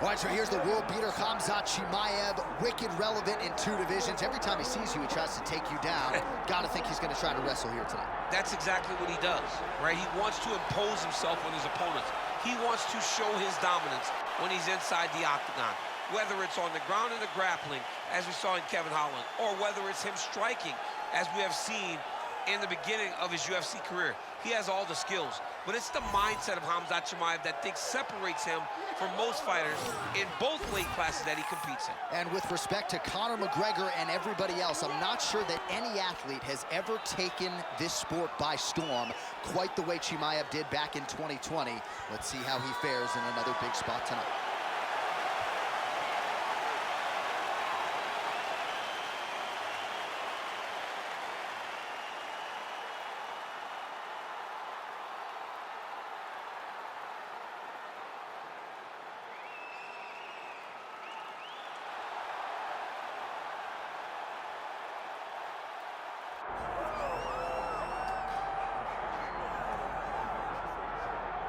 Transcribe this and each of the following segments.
All right, so here's the world beater, Khamzat Chimaev, wicked relevant in 2 divisions. Every time he sees you, he tries to take you down. Gotta think he's gonna try to wrestle here tonight. That's exactly what he does, right? He wants to impose himself on his opponents. He wants to show his dominance when he's inside the octagon, whether it's on the ground in the grappling, as we saw in Kevin Holland, or whether it's him striking, as we have seen in the beginning of his UFC career. He has all the skills, but it's the mindset of Khamzat Chimaev that I think separates him from most fighters in both weight classes that he competes in. And with respect to Conor McGregor and everybody else, I'm not sure that any athlete has ever taken this sport by storm quite the way Chimaev did back in 2020. Let's see how he fares in another big spot tonight.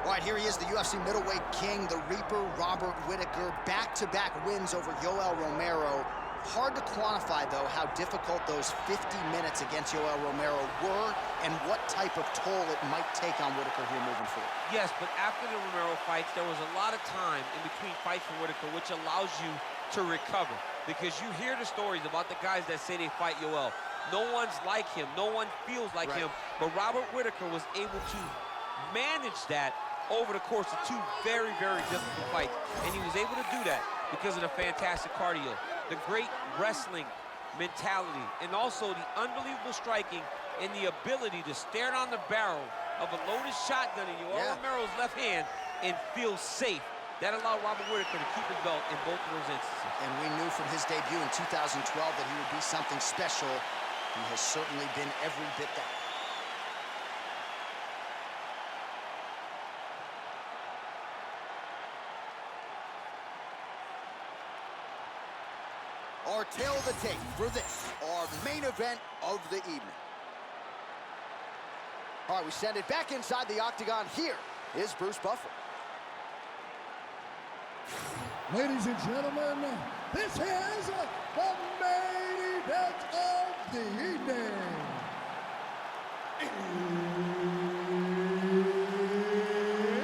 All right, here he is, the UFC middleweight king, the Reaper, Robert Whittaker, back-to-back wins over Yoel Romero. Hard to quantify, though, how difficult those 50 minutes against Yoel Romero were and what type of toll it might take on Whittaker here moving forward. Yes, but after the Romero fights, there was a lot of time in between fights for Whittaker, which allows you to recover. Because you hear the stories about the guys that say they fight Yoel. No one's like him. No one feels like him. But Robert Whittaker was able to manage that over the course of 2 very, very difficult fights. And he was able to do that because of the fantastic cardio, the great wrestling mentality, and also the unbelievable striking and the ability to stare down the barrel of a loaded shotgun in Yoel Romero's left hand and feel safe. That allowed Robert Whittaker to keep his belt in both of those instances. And we knew from his debut in 2012 that he would be something special. He has certainly been every bit that. Our tail of the tape for this, our main event of the evening. All right, we send it back inside the octagon. Here is Bruce Buffer. Ladies and gentlemen, this is the main event of the evening.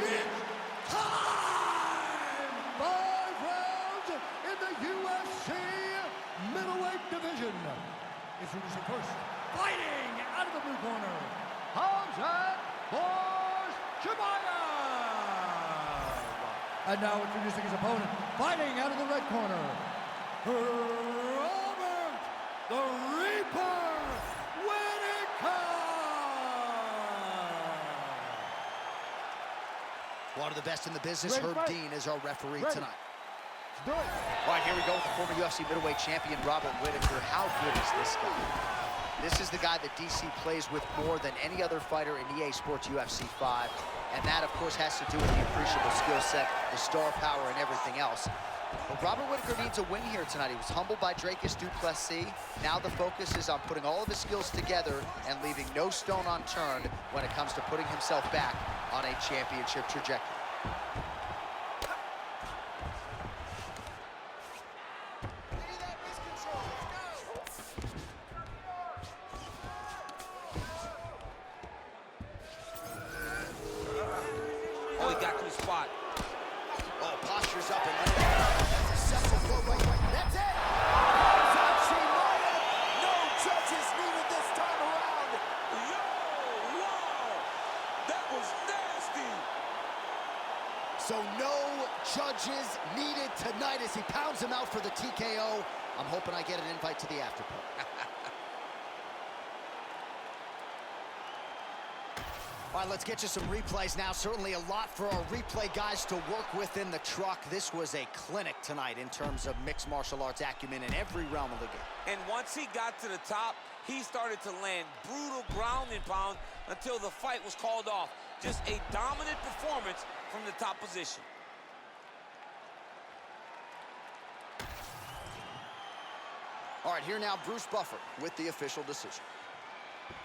It's time! 5 rounds in the UFC middleweight division. Introducing first, fighting out of the blue corner, Khamzat Chimaev. And now introducing his opponent, fighting out of the red corner, Robert the Reaper Whittaker. One of the best in the business, Herb Dean, is our referee tonight. Do it. All right, here we go with the former UFC middleweight champion, Robert Whittaker. How good is this guy? This is the guy that DC plays with more than any other fighter in EA Sports UFC 5. And that, of course, has to do with the appreciable skill set, the star power, and everything else. But Robert Whittaker needs a win here tonight. He was humbled by Dracus du Plessis. Now the focus is on putting all of his skills together and leaving no stone unturned when it comes to putting himself back on a championship trajectory. Oh, he got to his spot. Oh, posture's up and that's a simple blow right. That's it! Khamzat Chimaev! No judges needed this time around! Yo, wow! That was nasty! So no judges needed tonight as he pounds him out for the TKO. I'm hoping I get an invite to the after party. All right, let's get you some replays now. Certainly a lot for our replay guys to work with in the truck. This was a clinic tonight in terms of mixed martial arts acumen in every realm of the game. And once he got to the top, he started to land brutal ground and pound until the fight was called off. Just a dominant performance from the top position. All right, here now, Bruce Buffer with the official decision.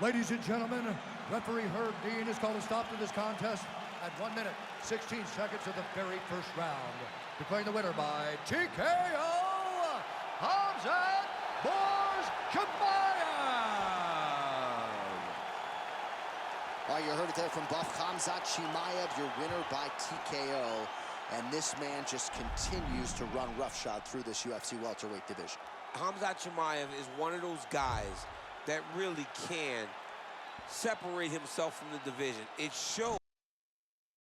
Ladies and gentlemen, referee Herb Dean has called a stop to this contest at 1 minute, 16 seconds of the very first round. Declaring the winner by TKO, Khamzat Chimaev. All right, you heard it there from Buff. Khamzat Chimaev, your winner by TKO. And this man just continues to run roughshod through this UFC welterweight division. Khamzat Chimaev is one of those guys that really can separate himself from the division. It shows.